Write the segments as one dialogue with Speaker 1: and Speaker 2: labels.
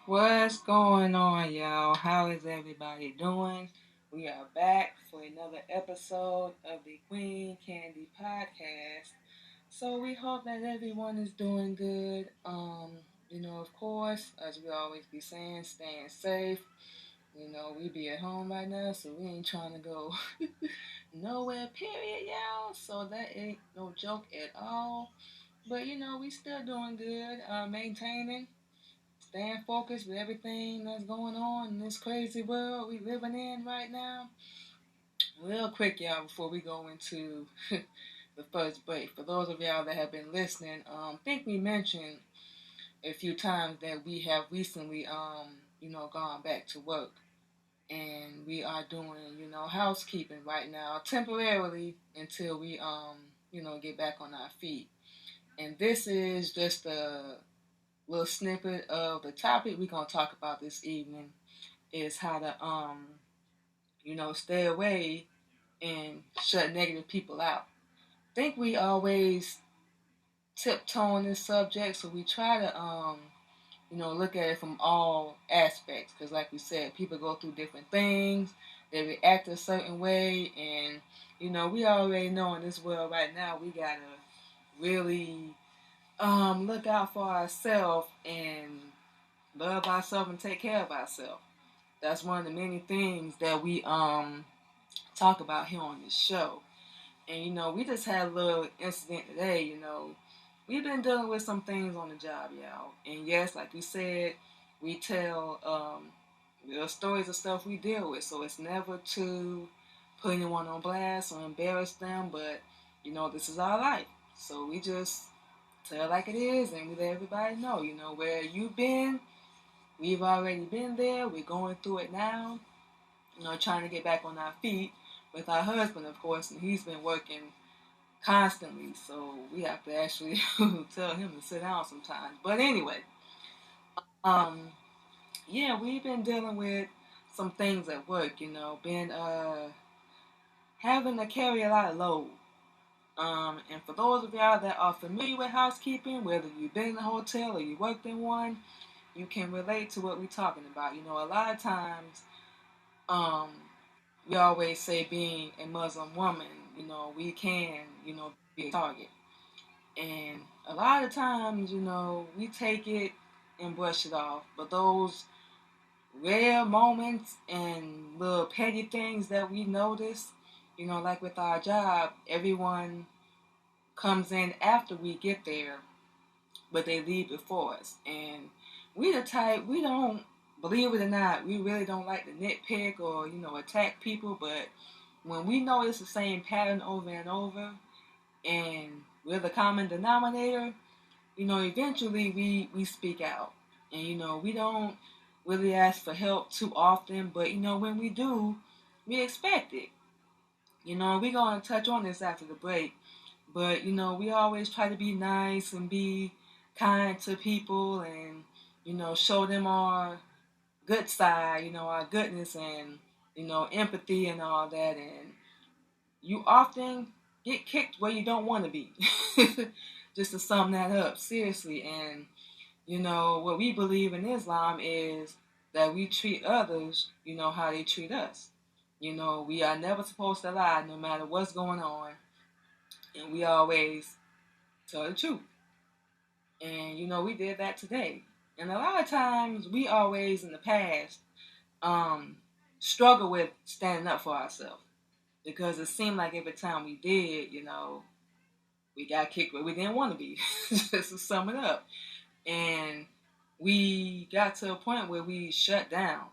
Speaker 1: What's going on, y'all? How is everybody doing? We are back for another episode of the Queen Candy podcast. So we hope that everyone is doing good. Of course, as we always be saying, staying safe. We be at home right now, so we ain't trying to go nowhere, period, y'all. So that ain't no joke at all. But we still doing good, maintaining staying focused with everything that's going on in this crazy world we living in right now. Real quick, y'all, before we go into the first break, for those of y'all that have been listening, I think we mentioned a few times that we have recently, gone back to work, and we are doing, housekeeping right now, temporarily until we, get back on our feet. And this is just a little snippet of the topic we're gonna talk about this evening is how to stay away and shut negative people out. I think we always tiptoe on this subject, so we try to look at it from all aspects because like we said, people go through different things, they react a certain way, and we already know in this world right now we gotta really look out for ourselves and love ourselves and take care of ourselves. That's one of the many things that we talk about here on this show. And we just had a little incident today. We've been dealing with some things on the job, y'all. And yes, like we said, we tell real stories of stuff we deal with. So it's never to put anyone on blast or embarrass them, but this is our life. So we just tell it like it is, and we let everybody know. Where you've been, we've already been there. We're going through it now. Trying to get back on our feet with our husband, of course, and he's been working constantly, so we have to actually tell him to sit down sometimes. But anyway, um, yeah, we've been dealing with some things at work, been having to carry a lot of load. And for those of y'all that are familiar with housekeeping, whether you've been in a hotel or you worked in one, you can relate to what we're talking about. A lot of times, um, we always say being a Muslim woman, we can, be a target. And a lot of times, we take it and brush it off. But those rare moments and little petty things that we notice, like with our job, everyone comes in after we get there, but they leave before us. And we the type, we don't, believe it or not, we really don't like to nitpick or, attack people. But when we notice the same pattern over and over, and we're the common denominator, eventually we speak out. And, we don't really ask for help too often, but, when we do, we expect it. We're going to touch on this after the break, but, we always try to be nice and be kind to people and, show them our good side, our goodness and, empathy and all that. And you often get kicked where you don't want to be. Just to sum that up, seriously. And, what we believe in Islam is that we treat others, how they treat us. We are never supposed to lie no matter what's going on. And we always tell the truth. And, we did that today. And a lot of times we always in the past um, struggle with standing up for ourselves. Because it seemed like every time we did, we got kicked where we didn't want to be. Just to sum it up. And we got to a point where we shut down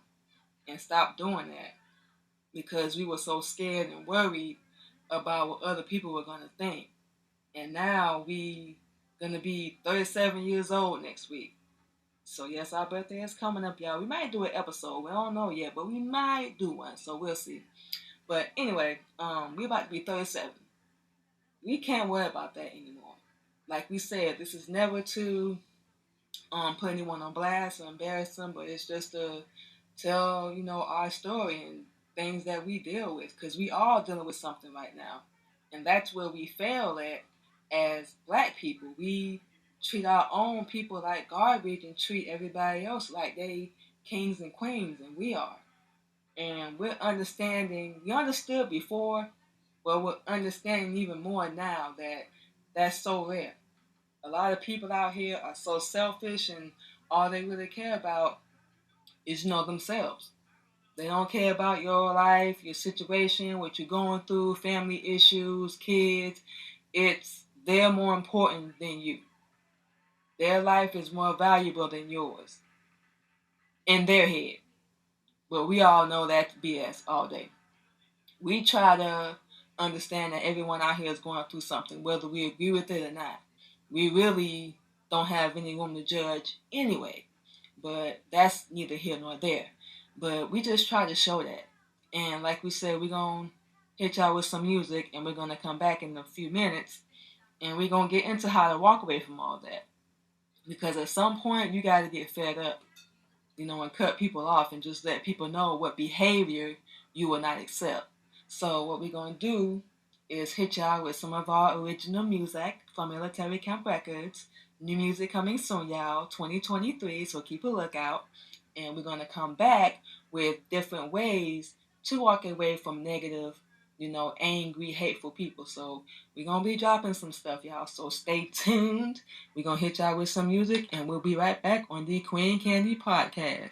Speaker 1: and stopped doing that because we were so scared and worried about what other people were going to think. And now we going to be 37 years old next week. So yes, our birthday is coming up, y'all. We might do an episode. We don't know yet, but we might do one. So we'll see. But anyway, we're about to be 37. We can't worry about that anymore. Like we said, this is never to put anyone on blast or embarrass them, but it's just to tell, our story and things that we deal with, because we all dealing with something right now. And that's where we fail at as black people. We treat our own people like garbage and treat everybody else like they kings and queens, and we are. And we're understanding, we understood before, but we're understanding even more now that that's so rare. A lot of people out here are so selfish, and all they really care about is, themselves. They don't care about your life, your situation, what you're going through, family issues, kids. They're more important than you. Their life is more valuable than yours in their head. But we all know that's BS all day. We try to understand that everyone out here is going through something, whether we agree with it or not. We really don't have any room to judge anyway. But that's neither here nor there. But we just try to show that. And like we said, we're going to hit y'all with some music, and we're going to come back in a few minutes, and we're going to get into how to walk away from all that. Because at some point, you got to get fed up, and cut people off and just let people know what behavior you will not accept. So what we're going to do is hit y'all with some of our original music from Military Camp Records. New music coming soon, y'all, 2023, so keep a lookout. And we're going to come back with different ways to walk away from negative, angry, hateful people. So we're going to be dropping some stuff, y'all, so stay tuned. We're going to hit y'all with some music, and we'll be right back on the Queen Candy Podcast.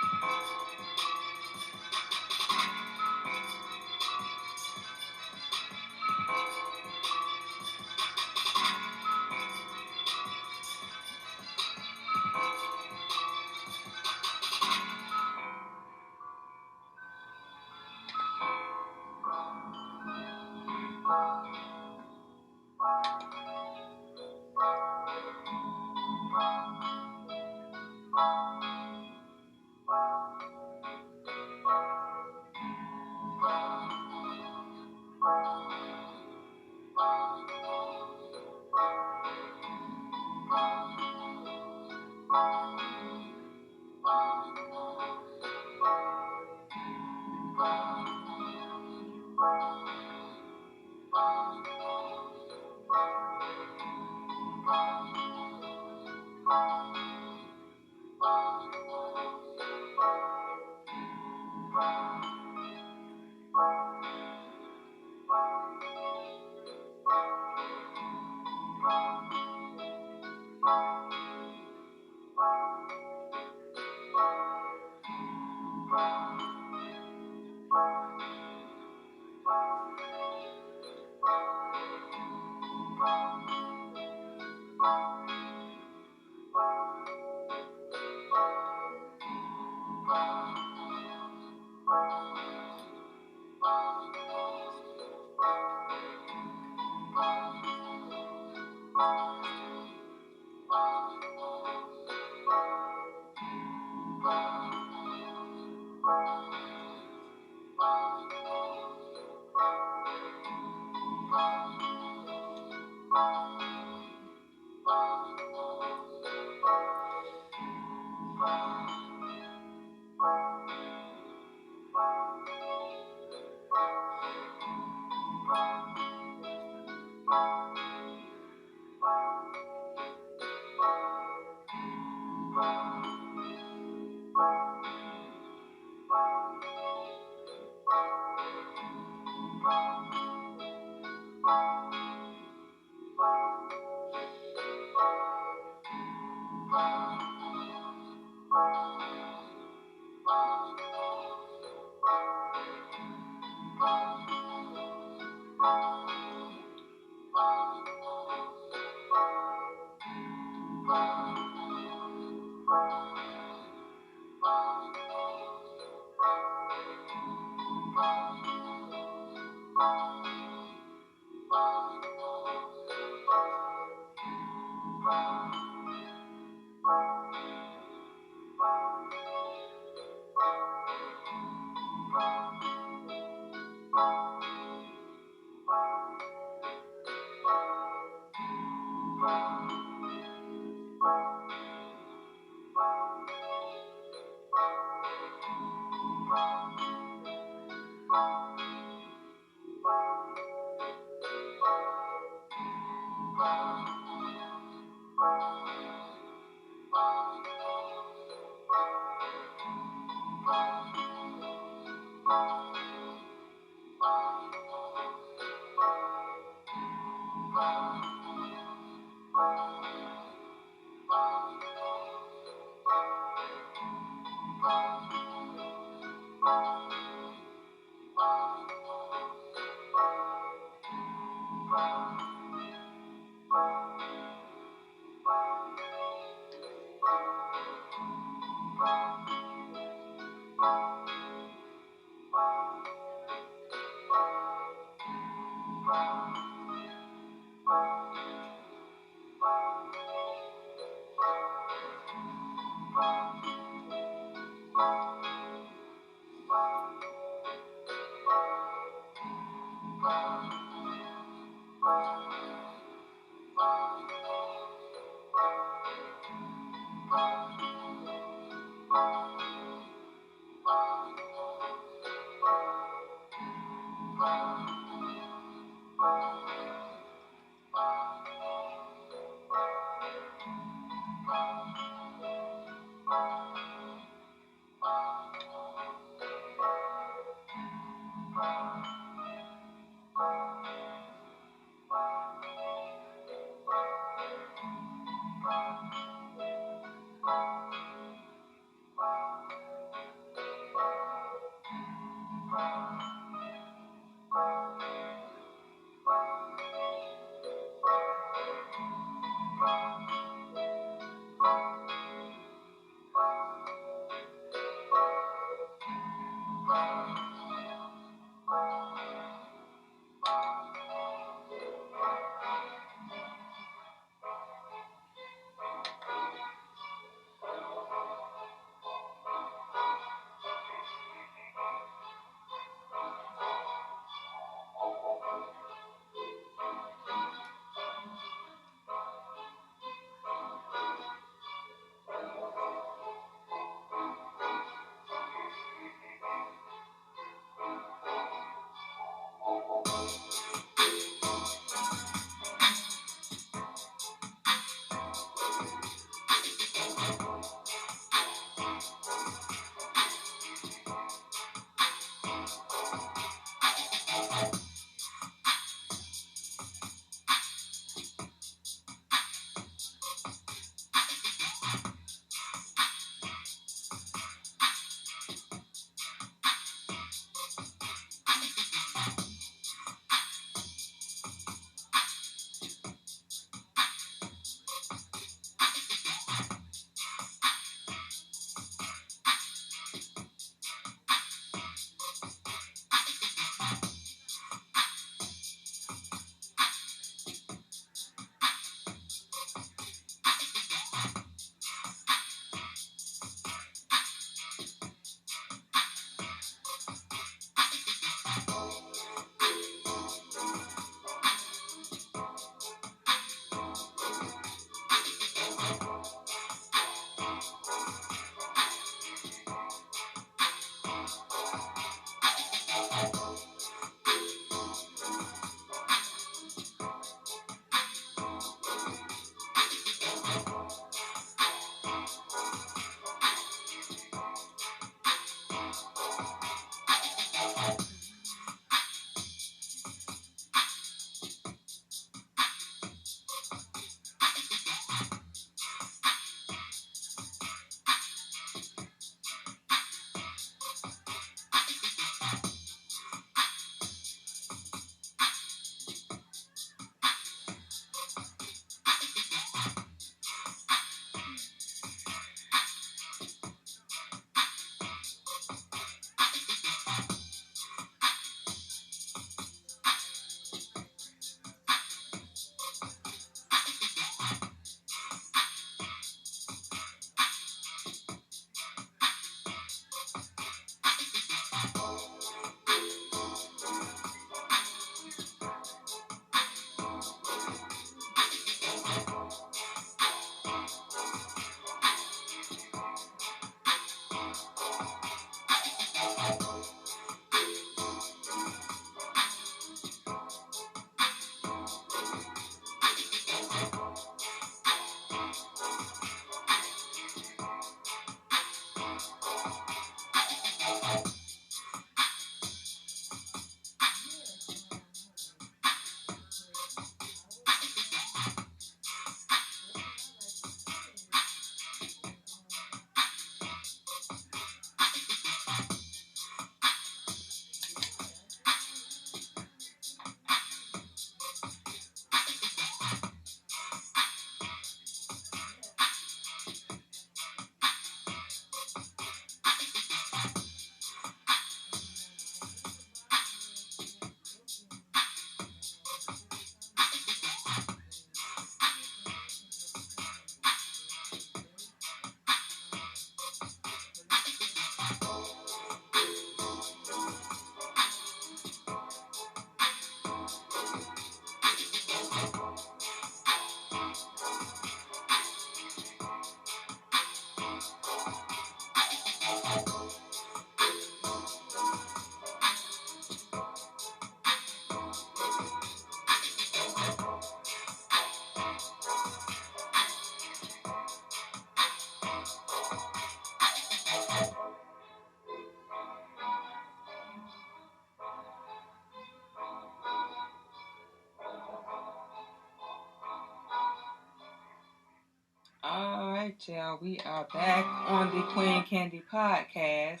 Speaker 1: All right, y'all. We are back on the Queen Candy podcast,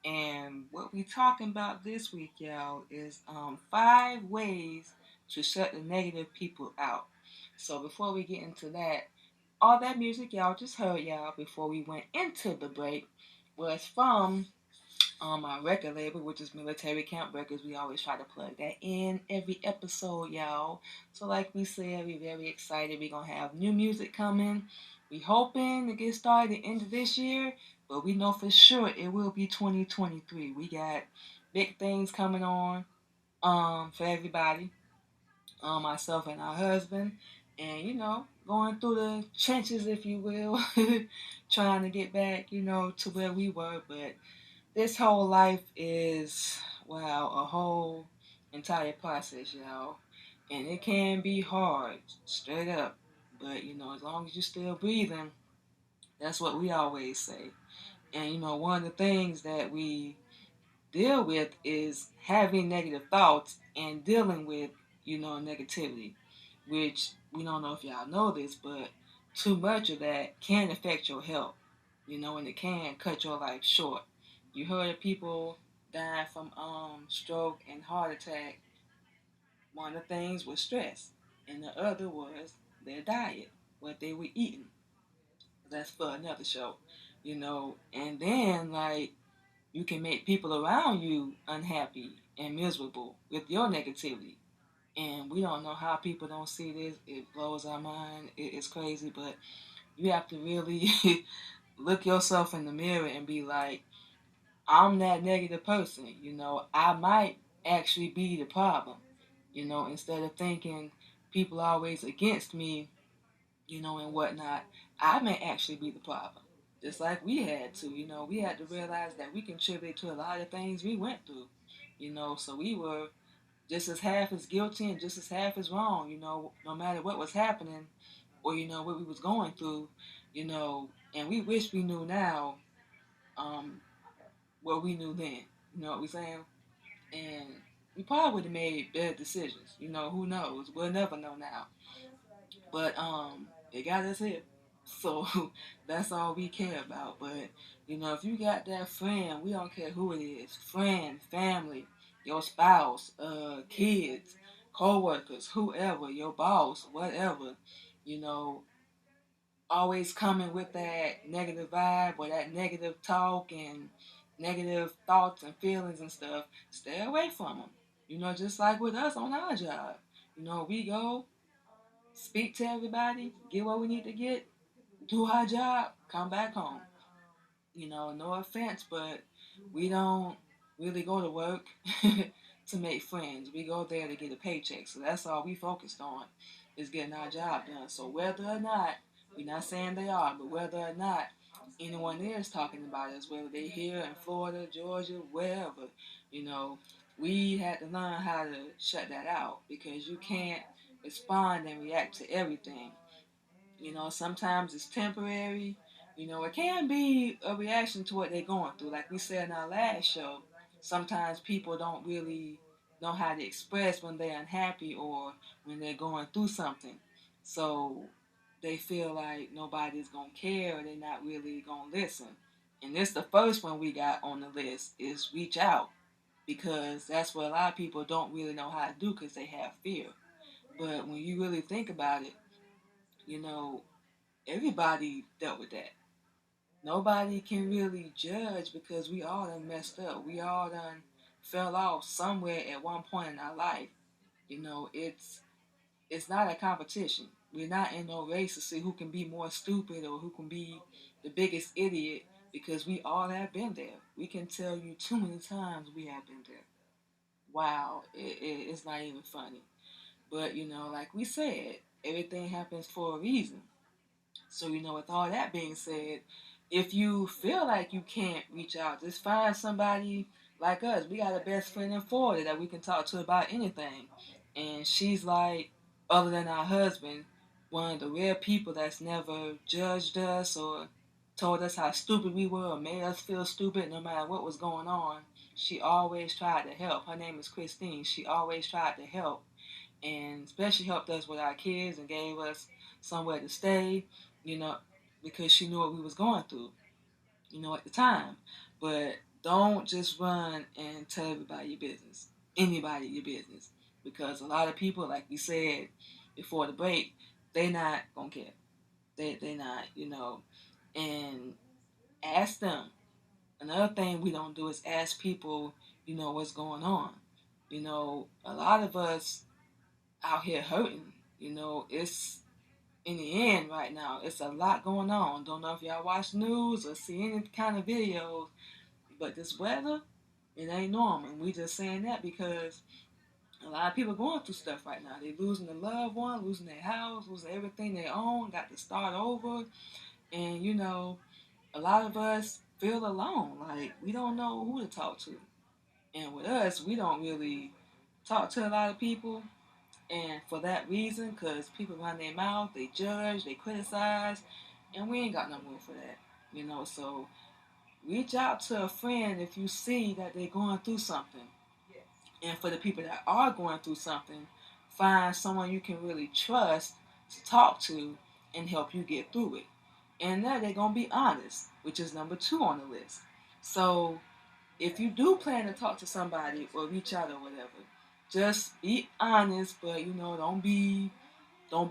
Speaker 1: and what we talking about this week, y'all, is 5 ways to shut the negative people out. So before we get into that, all that music y'all just heard, y'all, before we went into the break, was from on my record label, which is Military Camp Records. We always try to plug that in every episode, y'all. So like we said, we're very excited. We're gonna have new music coming. We hoping to get started at the end of this year, but we know for sure it will be 2023. We got big things coming on for everybody. Myself and our husband. And going through the trenches, if you will, trying to get back, to where we were. But this whole life is, wow, a whole entire process, y'all. And it can be hard, straight up. But, as long as you're still breathing, that's what we always say. And, one of the things that we deal with is having negative thoughts and dealing with, negativity, which we don't know if y'all know this, but too much of that can affect your health, and it can cut your life short. You heard of people dying from stroke and heart attack. One of the things was stress, and the other was their diet, what they were eating. That's for another show, and then like you can make people around you unhappy and miserable with your negativity. And we don't know how people don't see this. It blows our mind. It's crazy, but you have to really look yourself in the mirror and be like, I'm that negative person. I might actually be the problem. Instead of thinking people are always against me, and whatnot, I may actually be the problem. Just like we had to, we had to realize that we contributed to a lot of things we went through, so we were just as half as guilty and just as half as wrong, no matter what was happening or, what we was going through, and we wish we knew now, um, what we knew then, you know what we're saying? And we probably would have made better decisions, who knows? We'll never know now. But it got us here. So that's all we care about. But if you got that friend, we don't care who it is, friend, family, your spouse, kids, co-workers, whoever, your boss, whatever, you know, always coming with that negative vibe or that negative talk and negative thoughts and feelings and stuff, stay away from them. Just like with us on our job. We go, speak to everybody, get what we need to get, do our job, come back home. No offense, but we don't really go to work to make friends. We go there to get a paycheck. So that's all we focused on is getting our job done. So whether or not, we're not saying they are, but whether or not anyone is talking about us, whether they're here in Florida, Georgia, wherever, you know, we had to learn how to shut that out because you can't respond and react to everything. Sometimes it's temporary. It can be a reaction to what they're going through. Like we said in our last show, sometimes people don't really know how to express when they're unhappy or when they're going through something. So they feel like nobody's going to care or they're not really going to listen. And this the first one we got on the list is reach out because that's what a lot of people don't really know how to do because they have fear. But when you really think about it, you know, everybody dealt with that. Nobody can really judge because we all done messed up. We all done fell off somewhere at one point in our life. It's not a competition. We're not in no race to see who can be more stupid or who can be the biggest idiot because we all have been there. We can tell you too many times we have been there. Wow, it's not even funny. But like we said, everything happens for a reason. So, with all that being said, if you feel like you can't reach out, just find somebody like us. We got a best friend in Florida that we can talk to about anything. And she's like, other than our husband, one of the rare people that's never judged us or told us how stupid we were or made us feel stupid no matter what was going on. She always tried to help. Her name is Christine. She always tried to help and especially helped us with our kids and gave us somewhere to stay. You know, because she knew what we was going through, at the time. But don't just run and tell everybody your business, anybody your business, because a lot of people, like we said before the break, they not gonna care. They not, and ask them. Another thing we don't do is ask people, what's going on. A lot of us out here hurting. It's in the end right now. It's a lot going on. Don't know if y'all watch news or see any kind of videos, but this weather, it ain't normal. And we just saying that because a lot of people going through stuff right now. They losing a loved one, losing their house, losing everything they own, got to start over. And a lot of us feel alone. Like we don't know who to talk to. And with us, we don't really talk to a lot of people. And for that reason, because people run their mouth, they judge, they criticize, and we ain't got no room for that. So reach out to a friend if you see that they're going through something. And for the people that are going through something, find someone you can really trust to talk to and help you get through it. And that they're going to be honest, which is number 2 on the list. So if you do plan to talk to somebody or reach out or whatever, just be honest, but don't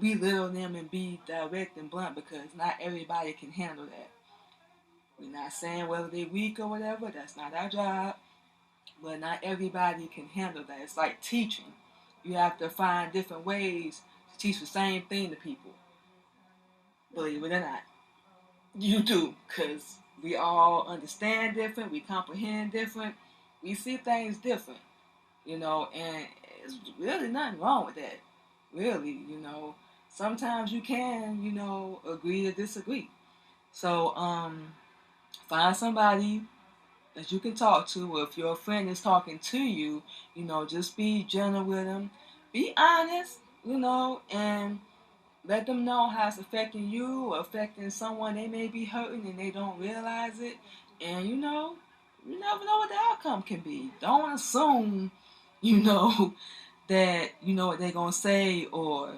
Speaker 1: belittle them and be direct and blunt because not everybody can handle that. We're not saying whether they're weak or whatever, that's not our job, but not everybody can handle that. It's like teaching. You have to find different ways to teach the same thing to people. Believe it or not, you do, because we all understand different, we comprehend different, we see things different, and it's really nothing wrong with that. Really, sometimes you can, agree to disagree. So, find somebody that you can talk to, or if your friend is talking to you, just be gentle with them, be honest, and let them know how it's affecting you or affecting someone they may be hurting and they don't realize it. And you never know what the outcome can be. Don't assume, that you know what they're gonna say or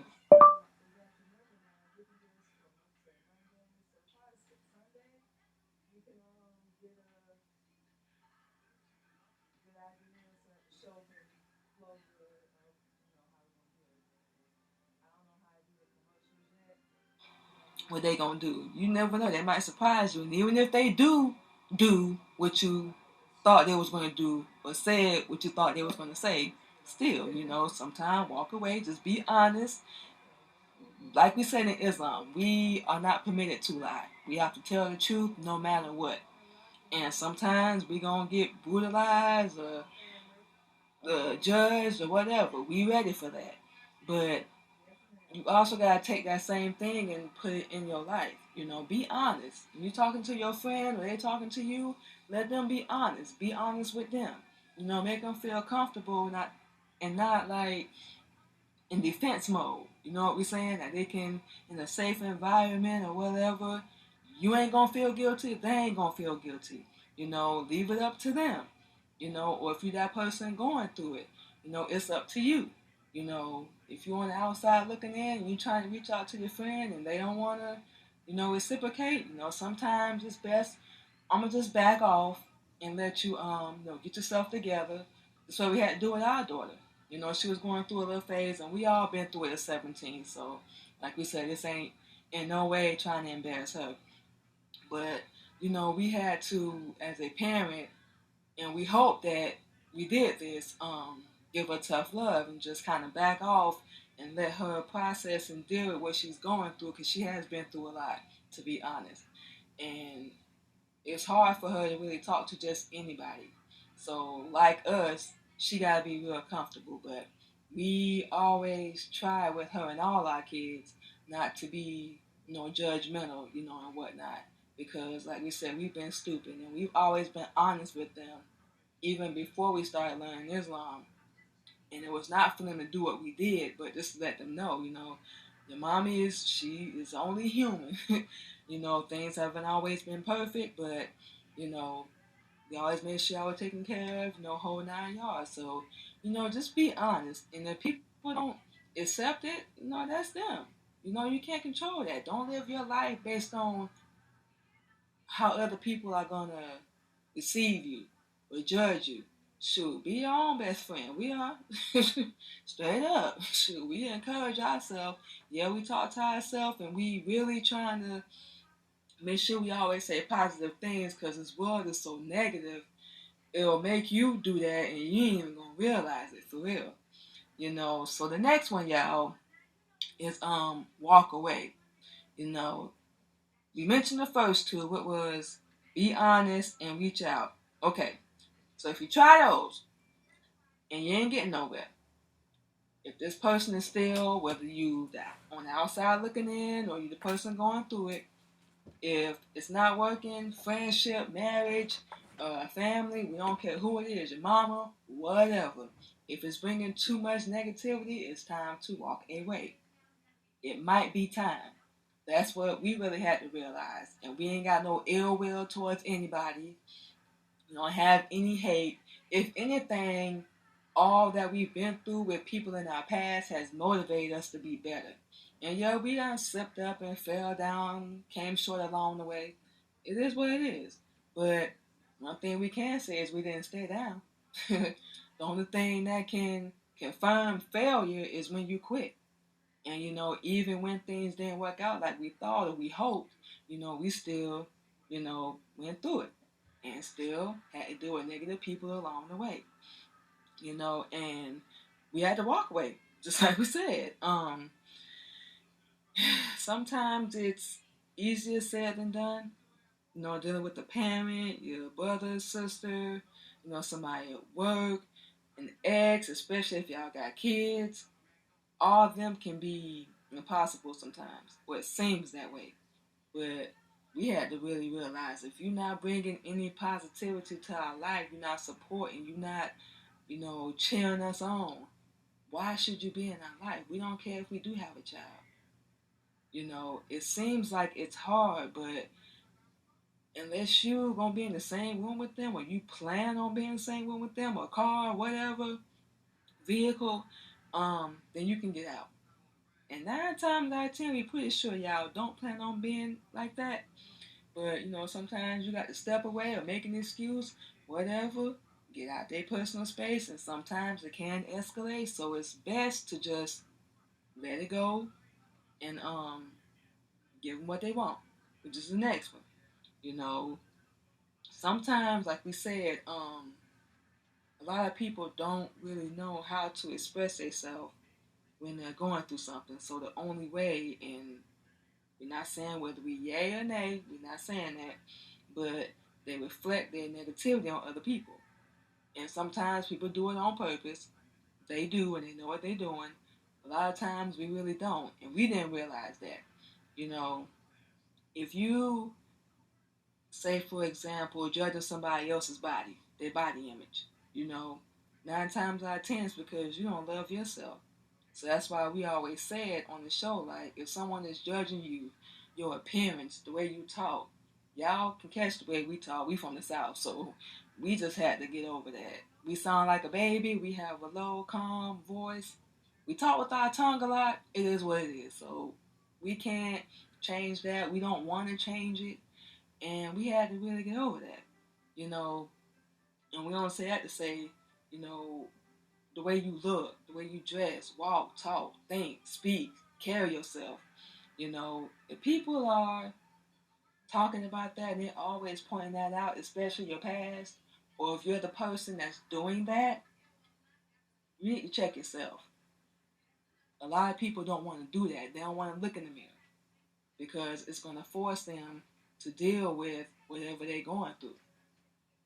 Speaker 1: what they gonna do. You never know. They might surprise you. And even if they do what you thought they was gonna do or said what you thought they was gonna say, still, sometimes walk away. Just be honest. Like we said in Islam, we are not permitted to lie. We have to tell the truth no matter what. And sometimes we gonna get brutalized or judged or whatever. We ready for that. But you also gotta take that same thing and put it in your life. Be honest. When you're talking to your friend or they're talking to you, let them be honest. Be honest with them. Make them feel comfortable, not like in defense mode. You know what we're saying? That they can, in a safe environment or whatever, you ain't gonna feel guilty. They ain't gonna feel guilty. Leave it up to them. Or if you're that person going through it, it's up to you. If you're on the outside looking in and you're trying to reach out to your friend and they don't want to, reciprocate, sometimes it's best, I'm going to just back off and let you, get yourself together. That's what we had to do with our daughter. She was going through a little phase and we all been through it at 17. So, like we said, this ain't in no way trying to embarrass her. But, we had to, as a parent, and we hope that we did this, give her tough love and just kind of back off and let her process and deal with what she's going through because she has been through a lot, to be honest. And it's hard for her to really talk to just anybody. So, like us, she got to be real comfortable. But we always try with her and all our kids not to be, judgmental, and whatnot. Because, like we said, we've been stupid and we've always been honest with them even before we started learning Islam. And it was not for them to do what we did, but just to let them know, your mommy she is only human. Things haven't always been perfect, but, we always made sure I was taken care of, whole 9 yards. So, just be honest. And if people don't accept it, that's them. You know, you can't control that. Don't live your life based on how other people are gonna receive you or judge you. Shoot, be your own best friend. We are straight up. Shoot, we encourage ourselves. Yeah, we talk to ourselves, and we really trying to make sure we always say positive things because this world is so negative. It'll make you do that, and you ain't even gonna realize it for real. You know. So the next one, y'all, is walk away. You know, we mentioned the first two. What was be honest and reach out. Okay, so if you try those and you ain't getting nowhere, if this person is still, whether you on the outside looking in or you the person going through it, if it's not working, friendship, marriage, family, we don't care who it is, your mama, whatever. If it's bringing too much negativity, it's time to walk away. It might be time. That's what we really had to realize. And we ain't got no ill will towards anybody. We don't have any hate. If anything, all that we've been through with people in our past has motivated us to be better. And yeah, we done slipped up and fell down, came short along the way. It is what it is. But one thing we can say is we didn't stay down. The only thing that can confirm failure is when you quit. And you know, even when things didn't work out like we thought or we hoped, you know, we still, you know, went through it and still had to deal with negative people along the way. You know, and we had to walk away, just like we said. Sometimes it's easier said than done. You know, dealing with a parent, your brother, sister, you know, somebody at work, an ex, especially if y'all got kids. All of them can be impossible sometimes, or it seems that way. But we had to really realize if you're not bringing any positivity to our life, you're not supporting, you're not, you know, cheering us on, why should you be in our life? We don't care if we do have a child. You know, it seems like it's hard, but unless you're gonna be in the same room with them, or you plan on being in the same room with them, or car, whatever, vehicle, then you can get out. And 9 times out of 10, we pretty sure y'all don't plan on being like that. But you know, sometimes you got to step away or make an excuse, whatever, get out their personal space, and sometimes it can escalate. So it's best to just let it go and give them what they want, which is the next one. You know, sometimes, like we said, a lot of people don't really know how to express themselves when they're going through something. So the only way, and we're not saying whether we yay or nay, we're not saying that, but they reflect their negativity on other people. And sometimes people do it on purpose. They do, and they know what they're doing. A lot of times we really don't, and we didn't realize that. You know, if you say, for example, judging somebody else's body, their body image, you know, 9 times out of 10 is because you don't love yourself. So that's why we always say it on the show, like, if someone is judging you, your appearance, the way you talk, y'all can catch the way we talk. We from the South, so we just had to get over that. We sound like a baby. We have a low, calm voice. We talk with our tongue a lot. It is what it is. So we can't change that. We don't want to change it. And we had to really get over that, you know. And we don't say that to say, you know, the way you look, the way you dress, walk, talk, think, speak, carry yourself. You know, if people are talking about that and they're always pointing that out, especially your past, or if you're the person that's doing that, you need to check yourself. A lot of people don't want to do that. They don't want to look in the mirror because it's going to force them to deal with whatever they're going through.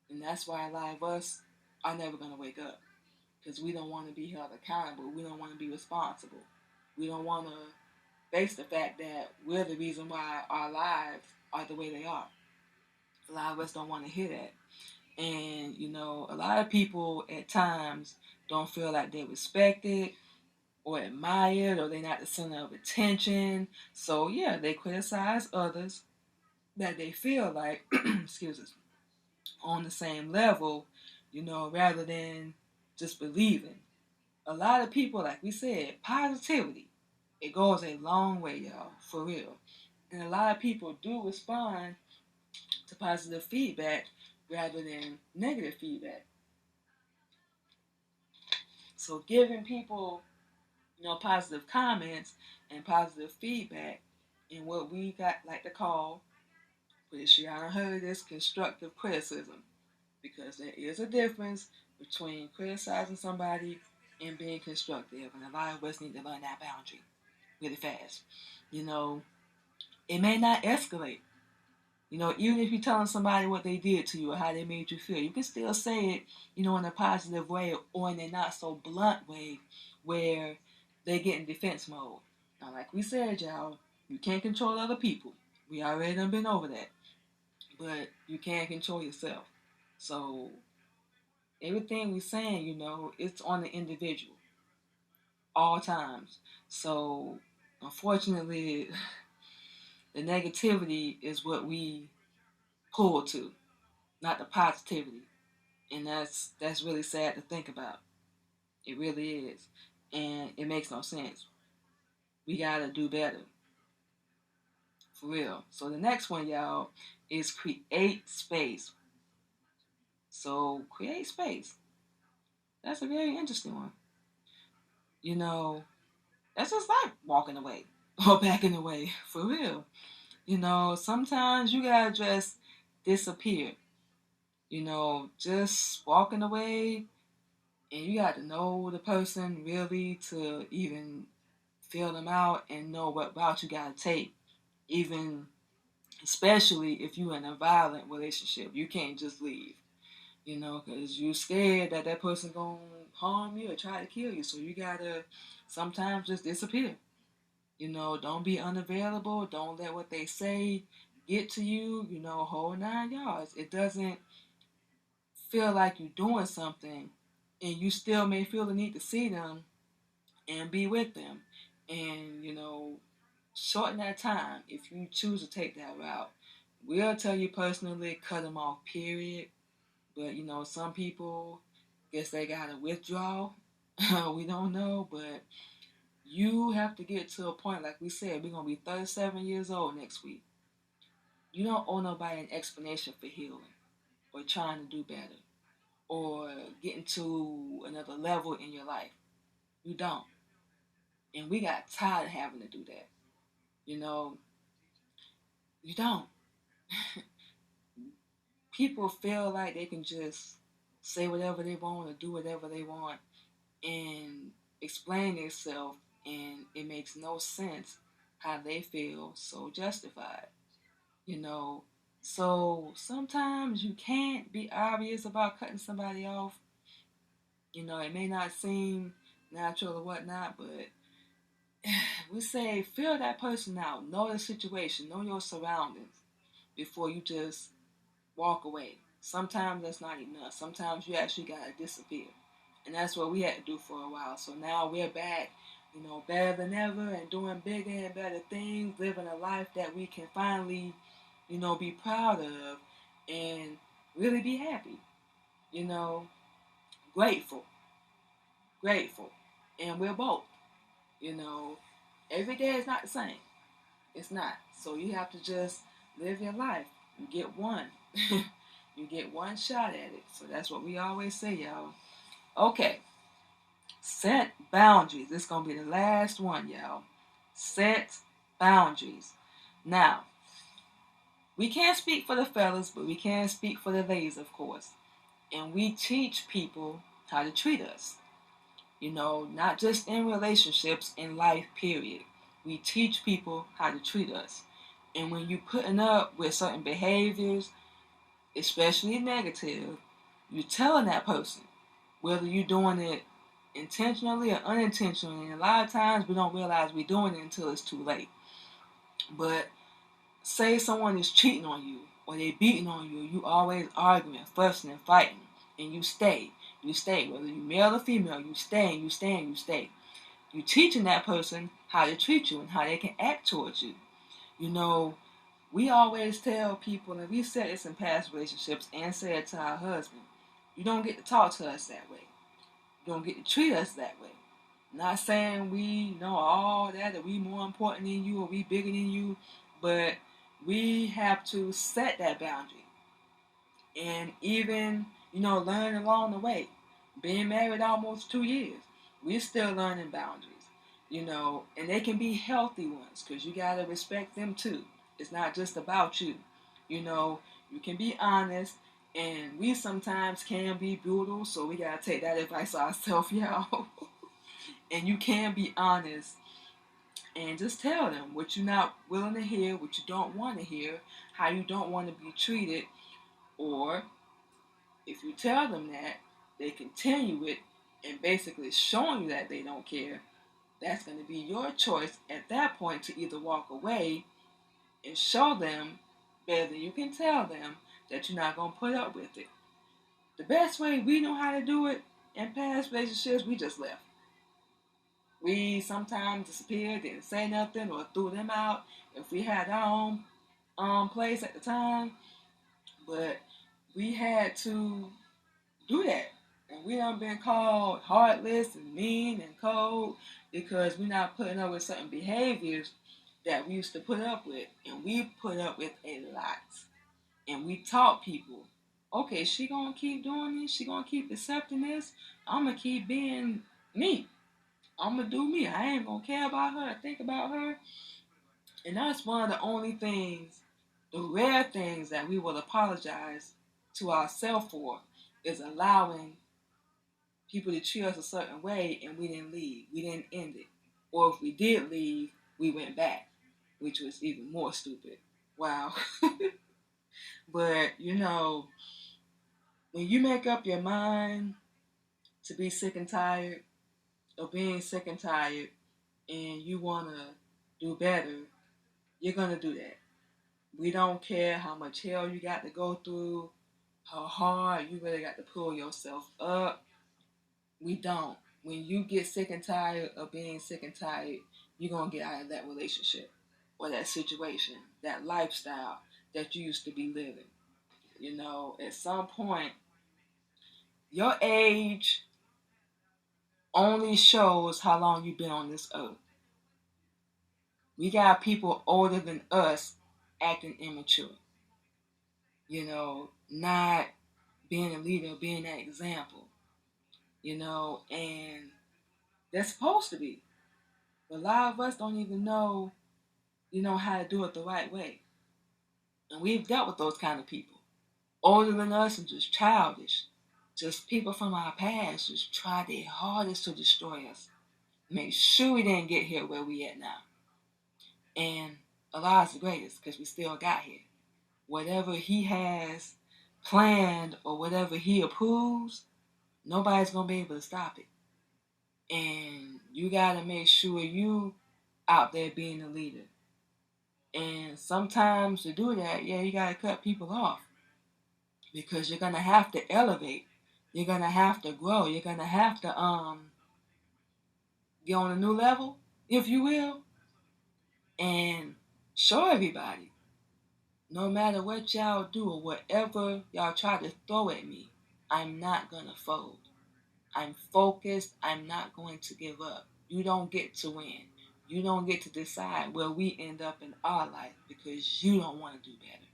Speaker 1: And that's why a lot of us are never going to wake up because we don't want to be held accountable. We don't want to be responsible. We don't want to face the fact that we're the reason why our lives are the way they are. A lot of us don't want to hear that. And, you know, a lot of people at times don't feel like they're respected or admired or they're not the center of attention. So, yeah, they criticize others that they feel like, excuse us, on the same level, you know, rather than just believing. A lot of people, like we said, positivity. It goes a long way, y'all, for real. And a lot of people do respond to positive feedback rather than negative feedback. So giving people, positive comments and positive feedback in what we got like to call, pretty sure I heard this, constructive criticism. Because there is a difference between criticizing somebody and being constructive. And a lot of us need to learn that boundary really fast. You know, it may not escalate. Even if you're telling somebody what they did to you or how they made you feel, you can still say it, in a positive way or in a not so blunt way where they get in defense mode. Now, like we said, y'all, you can't control other people. We already done been over that. But you can control yourself. So everything we're saying, it's on the individual all times. So unfortunately, the negativity is what we pull to, not the positivity. And that's really sad to think about. It really is. And it makes no sense. We gotta do better. For real. So the next one, y'all, is create space. So create space. That's a very interesting one. You know, that's just like walking away or backing away. For real. Sometimes you gotta just disappear. Just walking away, and you got to know the person really to even feel them out and know what route you gotta take. Even especially if you're in a violent relationship, you can't just leave. Because you're scared that that person gonna harm you or try to kill you. So you gotta sometimes just disappear. Don't be unavailable. Don't let what they say get to you. Whole 9 yards. It doesn't feel like you're doing something, and you still may feel the need to see them and be with them. And, shorten that time if you choose to take that route. We'll tell you personally, cut them off, period. But, some people, guess they got to withdraw. We don't know, but you have to get to a point, like we said, we're going to be 37 years old next week. You don't owe nobody an explanation for healing or trying to do better or getting to another level in your life. You don't. And we got tired of having to do that. You know, you don't. People feel like they can just say whatever they want or do whatever they want and explain themselves, and it makes no sense how they feel so justified. you know. So sometimes you can't be obvious about cutting somebody off. It may not seem natural or whatnot, but we say feel that person out, know the situation, know your surroundings before you just walk away. Sometimes that's not enough. Sometimes you actually gotta disappear. And that's what we had to do for a while. So now we're back, better than ever and doing bigger and better things, living a life that we can finally, be proud of and really be happy, you know, grateful, grateful. And we're both, you know, every day is not the same. It's not. So you have to just live your life. You get one. You get one shot at it. So that's what we always say, y'all. Okay. Set boundaries. This is going to be the last one, y'all. Set boundaries. Now, we can't speak for the fellas, but we can speak for the ladies, of course. And we teach people how to treat us. Not just in relationships, in life, period. We teach people how to treat us. And when you're putting up with certain behaviors, especially negative, you're telling that person, whether you're doing it intentionally or unintentionally. And a lot of times we don't realize we're doing it until it's too late. But say someone is cheating on you or they're beating on you, you always arguing, fussing, and fighting, and you stay. You stay. Whether you're male or female, you stay and you stay and you stay. You're teaching that person how to treat you and how they can act towards you. We always tell people, and we said this in past relationships and said it to our husband, you don't get to talk to us that way. You don't get to treat us that way. Not saying we know all that or we more important than you or we bigger than you, but we have to set that boundary and even, learn along the way. Being married almost 2 years, we're still learning boundaries, and they can be healthy ones because you got to respect them too. It's not just about you. You know, you can be honest, and we sometimes can be brutal, so we got to take that advice ourselves, y'all. And you can be honest and just tell them what you're not willing to hear, what you don't want to hear, how you don't want to be treated, or if you tell them that, they continue it and basically showing you that they don't care, that's going to be your choice at that point to either walk away and show them better than you can tell them that you're not going to put up with it. The best way we know how to do it in past relationships, we just left. We sometimes disappeared, didn't say nothing, or threw them out if we had our own place at the time. But we had to do that. And we done been called heartless and mean and cold because we're not putting up with certain behaviors that we used to put up with. And we put up with a lot. And we taught people, okay, she gonna keep doing this, she gonna keep accepting this, I'm gonna keep being me. I'm gonna do me. I ain't gonna care about her, think about her. And that's one of the only things, the rare things that we will apologize to ourselves for is allowing people to treat us a certain way and we didn't leave. We didn't end it. Or if we did leave, we went back, which was even more stupid. Wow. But, when you make up your mind to be sick and tired of being sick and tired and you want to do better, you're going to do that. We don't care how much hell you got to go through, how hard you really got to pull yourself up. We don't. When you get sick and tired of being sick and tired, you're going to get out of that relationship or that situation, that lifestyle that you used to be living. At some point, your age only shows how long you've been on this earth. We got people older than us acting immature, not being a leader, being that example, and they're supposed to be. But a lot of us don't even know, how to do it the right way. And we've dealt with those kind of people. Older than us and just childish. Just people from our past just tried their hardest to destroy us. Make sure we didn't get here where we at now. And Allah's the greatest because we still got here. Whatever he has planned or whatever he approves, nobody's going to be able to stop it. And you got to make sure you out there being a leader. And sometimes to do that, you got to cut people off because you're going to have to elevate. You're going to have to grow. You're going to have to get on a new level, if you will, and show everybody, no matter what y'all do or whatever y'all try to throw at me, I'm not going to fold. I'm focused. I'm not going to give up. You don't get to win. You don't get to decide where we end up in our life because you don't want to do better.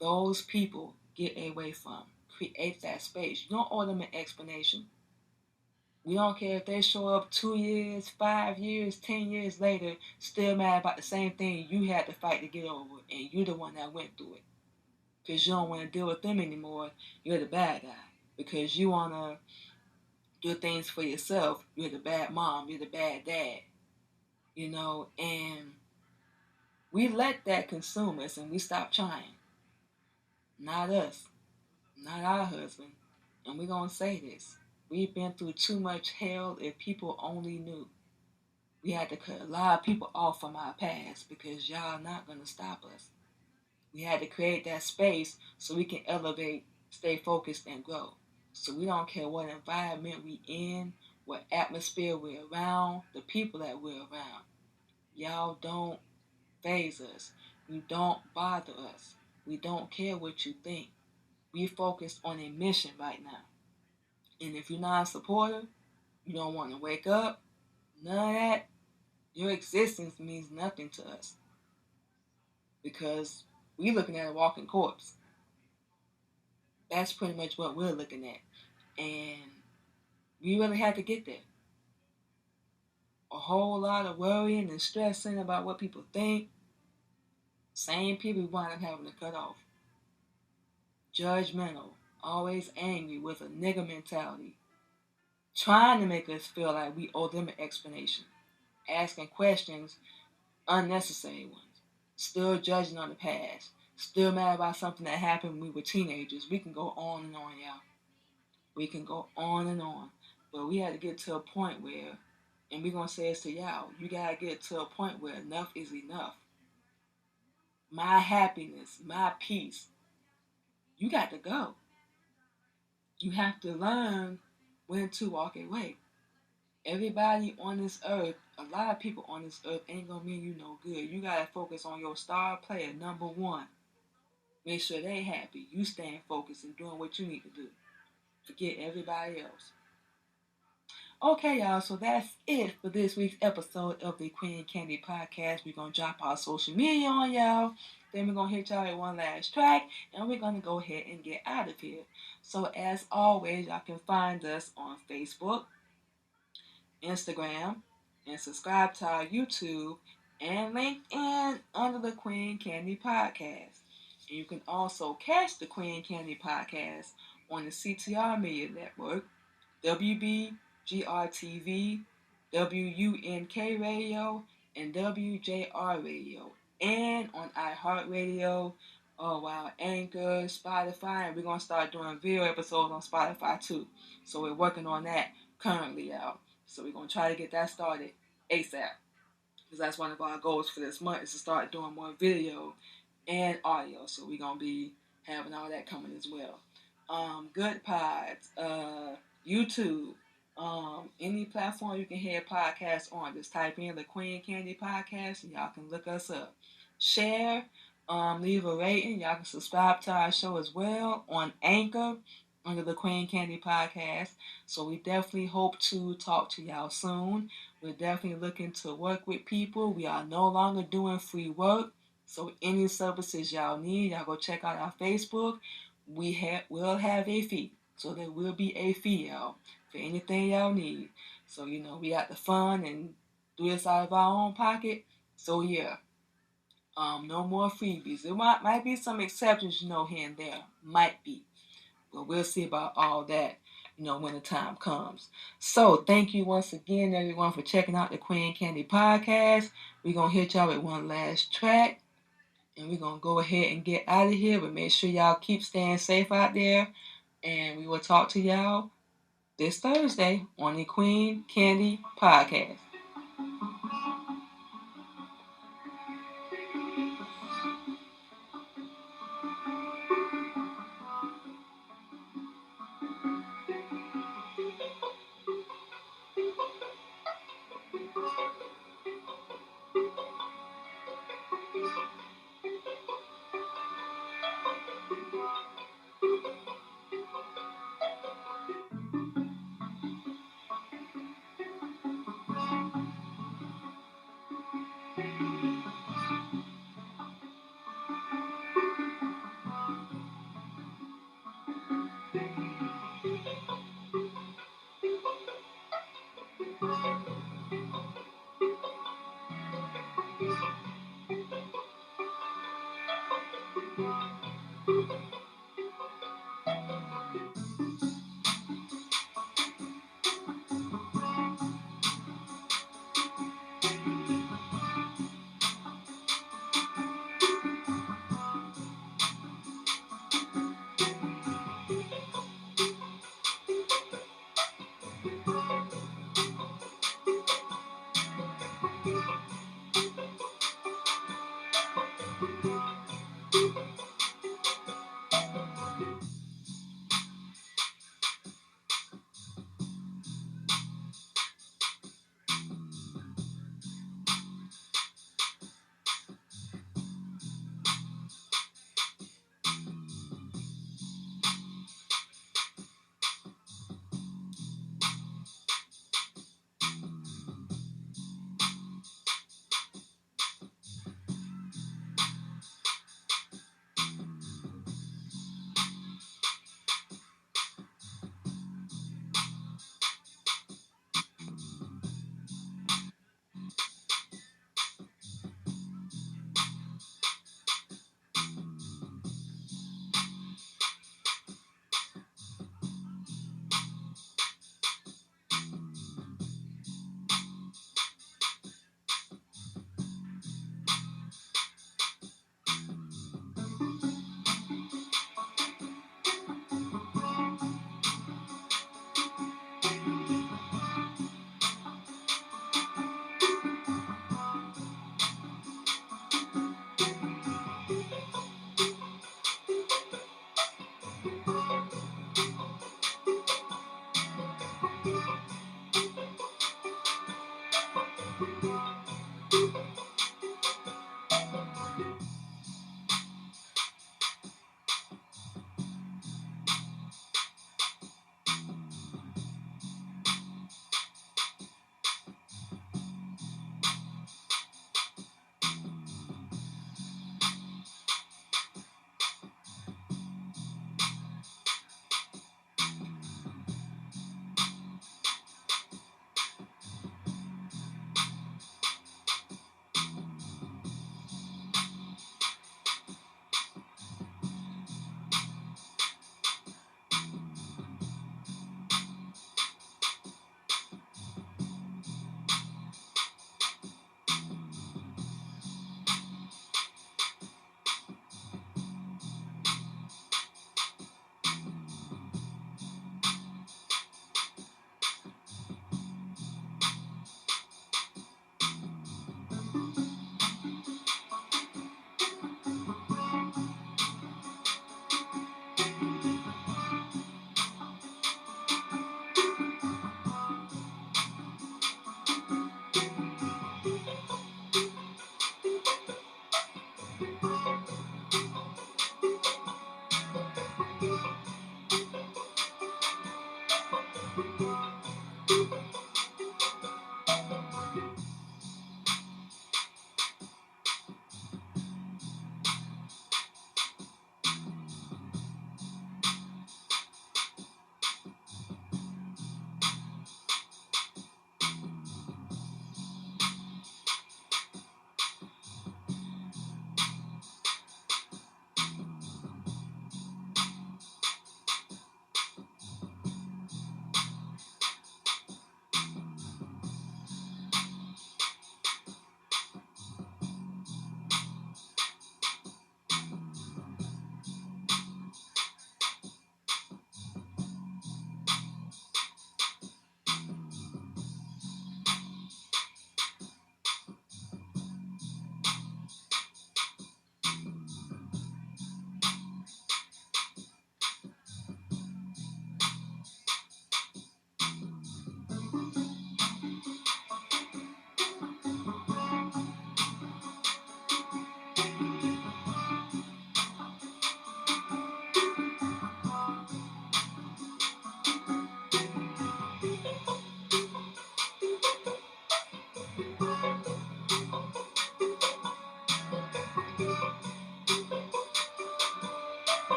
Speaker 1: Those people get away from. Create that space. You don't owe them an explanation. We don't care if they show up 2 years, 5 years, 10 years later, still mad about the same thing you had to fight to get over, and you're the one that went through it. Because you don't want to deal with them anymore, you're the bad guy. Because you want to do things for yourself, you're the bad mom, you're the bad dad. And we let that consume us and we stop trying. Not us, not our husband. And we're going to say this. We've been through too much hell if people only knew. We had to cut a lot of people off from our past because y'all not going to stop us. We had to create that space so we can elevate, stay focused, and grow. So we don't care what environment we in, what atmosphere we're around, the people that we're around. Y'all don't faze us. You don't bother us. We don't care what you think. We focus on a mission right now. And if you're not a supporter, You don't want to wake up. None of that. Your existence means nothing to us because we're looking at a walking corpse. That's pretty much what we're looking at. And we really had to get there. A whole lot of worrying and stressing about what people think. Same people we wind up having to cut off. Judgmental, always angry with a nigger mentality, trying to make us feel like we owe them an explanation, asking questions, unnecessary ones, still judging on the past, still mad about something that happened when we were teenagers. We can go on and on, y'all. We can go on and on. But we had to get to a point where, and we're going to say this to y'all, you got to get to a point where enough is enough. My happiness, my peace, you got to go. You have to learn when to walk away. Everybody on this earth, a lot of people on this earth ain't gonna mean you no good. You gotta focus on your star player, number one. Make sure they happy. You staying focused and doing what you need to do. Forget everybody else. Okay, y'all, so that's it for this week's episode of the Queen Candy Podcast. We're gonna drop our social media on y'all. Then we're gonna hit y'all with one last track, and we're gonna go ahead and get out of here. So as always, y'all can find us on Facebook, Instagram, and subscribe to our YouTube and LinkedIn under the Queen Candy Podcast. And you can also catch the Queen Candy Podcast on the CTR Media Network, WBGR-TV, WUNK Radio, and WJR Radio, and on iHeartRadio, Anchor, Spotify, and we're going to start doing video episodes on Spotify too. So we're working on that currently, y'all. So we're going to try to get that started ASAP. Because that's one of our goals for this month is to start doing more video and audio. So we're going to be having all that coming as well. Good Pods, YouTube, any platform you can hear podcasts on. Just type in the Queen Candy Podcast and y'all can look us up. Share, leave a rating. Y'all can subscribe to our show as well on Anchor under the Queen Candy Podcast. So we definitely hope to talk to y'all soon. We're definitely looking to work with people. We are no longer doing free work. So any services y'all need, y'all go check out our Facebook. We'll have a fee. So there will be a fee, y'all, for anything y'all need. So, we got the fun and do this out of our own pocket. So yeah. No more freebies. There might be some exceptions, here and there. Might be. But we'll see about all that, when the time comes. So, thank you once again, everyone, for checking out the Queen Candy Podcast. We're going to hit y'all with one last track. And we're going to go ahead and get out of here. But make sure y'all keep staying safe out there. And we will talk to y'all this Thursday on the Queen Candy Podcast.